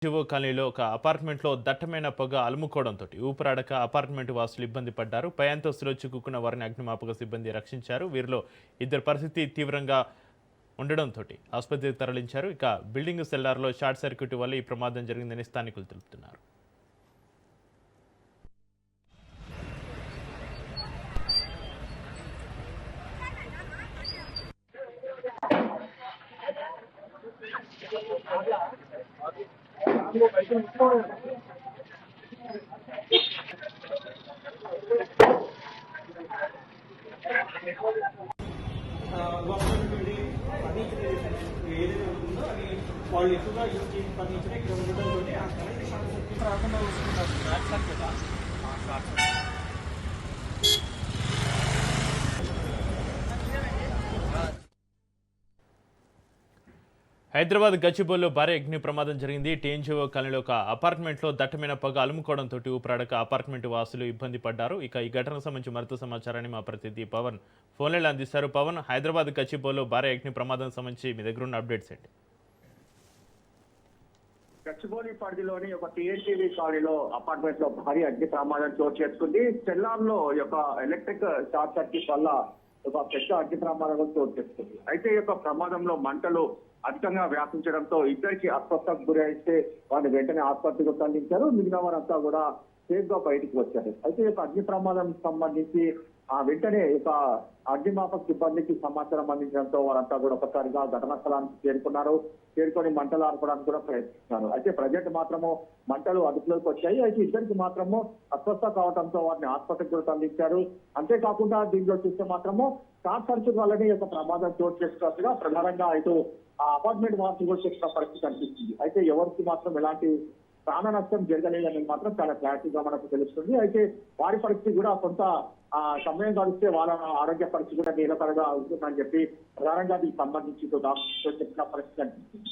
GO కాలనీలో ఒక అపార్ట్మెంట్లో దట్టమైన పొగ అలుముకోవడంతో ఊపిరాడక అపార్ట్మెంట్ వాసులు ఇబ్బంది పడ్డారు. పై అంతస్తులో చిక్కుకున్న వారిని అగ్నిమాపక సిబ్బంది రక్షించారు. వీరిలో ఇద్దరు పరిస్థితి తీవ్రంగా ఉండడంతో ఆసుపత్రికి తరలించారు. ఇక బిల్డింగ్ సెల్లార్లో షార్ట్ సర్క్యూట్ వల్ల ఈ ప్రమాదం జరిగిందని స్థానికులు తెలుపుతున్నారు. వాళ్ళు ఎక్కువగా యూజ్ చేసిన ఫర్నిచర్ ఇక్కడ ఉండడంతో ఆ కరెంట్ షార్ట్ సర్క్యూట్ రాకుండా వస్తున్నారు. షార్ట్ సర్క్యూట్ హైదరాబాద్ గచ్చిబౌలిలో భారీ అగ్ని ప్రమాదం జరిగింది. టీఎన్జీఓ కాలనీలో ఒక అపార్ట్మెంట్లో దట్టమైన పొగ అలుముకోవడంతో ఊపిరాడక అపార్ట్మెంట్ వాసులు ఇబ్బంది పడ్డారు. ఇక ఈ ఘటనకు సంబంధించి మరింత సమాచారాన్ని మా ప్రతినిధి పవన్ ఫోన్లైన్లో అందిస్తారు. పవన్, హైదరాబాద్ గచ్చిబౌలిలో భారీ అగ్ని ప్రమాదం సంబంధించి మీ దగ్గర ఉన్న అప్డేట్స్ ఏంటి? గచ్చిబౌలి పరిధిలోని ఒక టీఎన్టీవీ కాలనీలో అపార్ట్మెంట్ లో భారీ అగ్ని ప్రమాదం చోటు చేసుకుంది. సెల్లార్ లో యొక్క ఎలక్ట్రిక్ షార్ట్ సర్క్యూట్ వల్ల ఒక పెద్ద అగ్ని ప్రమాదం చోటు చేసుకుంది. అయితే ఈ యొక్క ప్రమాదంలో మంటలు అధికంగా వ్యాపించడంతో ఇద్దరికి అస్వస్థకు గురైతే వారిని వెంటనే ఆసుపత్రికి తరలించారు. మిగిలిన వారంతా కూడా సేఫ్ గా బయటికి వచ్చారు. అయితే ఈ యొక్క అగ్ని ప్రమాదం సంబంధించి వెంటనే ఇక అగ్నిమాపక సిబ్బందికి సమాచారం అందించడంతో వారంతా కూడా ఒకసారిగా ఘటనా స్థలానికి చేరుకొని మంటలు ఆర్పడానికి కూడా ప్రయత్నిస్తున్నారు. అయితే ప్రజెంట్ మాత్రము మంటలు అదుపులోకి వచ్చాయి. అయితే ఇద్దరికి మాత్రము అస్వస్థ కావడంతో వారిని ఆసుపత్రికి కూడా తరలించారు. అంతేకాకుండా దీంట్లో చూస్తే మాత్రము షార్ట్ సర్క్యూట్ వల్లనే ఈ యొక్క ప్రమాదం చోటు చేసుకున్నట్టుగా ప్రధానంగా ఇటు ఆ అపార్ట్మెంట్ వాసులు కూడా చెప్పిన పరిస్థితి కనిపిస్తుంది. అయితే ఎవరికి మాత్రం ఎలాంటి ప్రాణ నష్టం జరగలేదని మాత్రం చాలా క్లారిటీగా మనకు తెలుస్తుంది. అయితే వారి పరిస్థితి కూడా కొంత సమయం గడిస్తే వాళ్ళ ఆరోగ్య పరిస్థితి కూడా నిలకడగా ఉంటుందని చెప్పి ప్రధానంగా దీనికి సంబంధించి చెప్పిన పరిస్థితి కనిపిస్తుంది.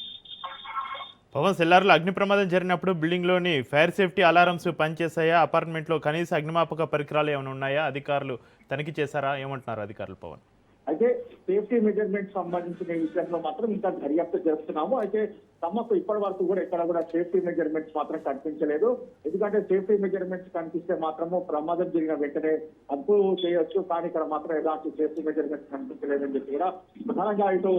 పవన్, సెల్లార్లో అగ్ని ప్రమాదం జరిగినప్పుడు బిల్డింగ్లోని ఫైర్ సేఫ్టీ అలారమ్స్ పనిచేశాయా? అపార్ట్మెంట్లో కనీస అగ్నిమాపక పరికరాలు ఏమైనా ఉన్నాయా? అధికారులు తనిఖీ చేశారా? ఏమంటున్నారు అధికారులు పవన్? అయితే సేఫ్టీ మెజర్మెంట్ సంబంధించిన విషయంలో మాత్రం ఇంకా దర్యాప్తు చేస్తున్నాము. అయితే తమకు ఇప్పటి వరకు కూడా ఎక్కడ కూడా సేఫ్టీ మెజర్మెంట్స్ మాత్రం కనిపించలేదు. ఎందుకంటే సేఫ్టీ మెజర్మెంట్స్ కనిపిస్తే మాత్రము ప్రమాదం జరిగిన వెంటనే అదుపు చేయొచ్చు. కానీ ఇక్కడ మాత్రం ఎలాంటి సేఫ్టీ మెజర్మెంట్స్ కనిపించలేదని చెప్పి కూడా ప్రధానంగా ఇటు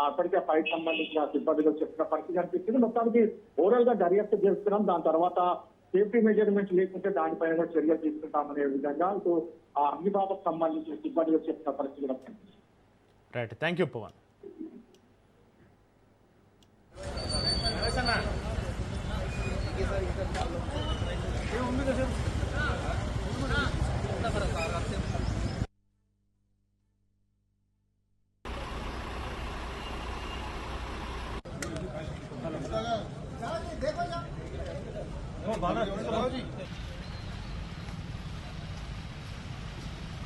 అప్పటికే ఫైట్ సంబంధించిన సిబ్బందిలో చెప్పిన పరిస్థితి కనిపిస్తుంది. మొత్తానికి ఓవరాల్ గా దర్యాప్తు చేస్తున్నాం. దాని తర్వాత సేఫ్టీ మెజర్మెంట్స్ లేకుంటే దానిపైన కూడా చర్యలు తీసుకుంటామనే విధంగా ఇటు ఆ అగ్నిమాపకు సంబంధించిన సిబ్బందిలో చెప్పిన పరిస్థితి కూడా కనిపిస్తుంది. Right, thank you Pavan. देखो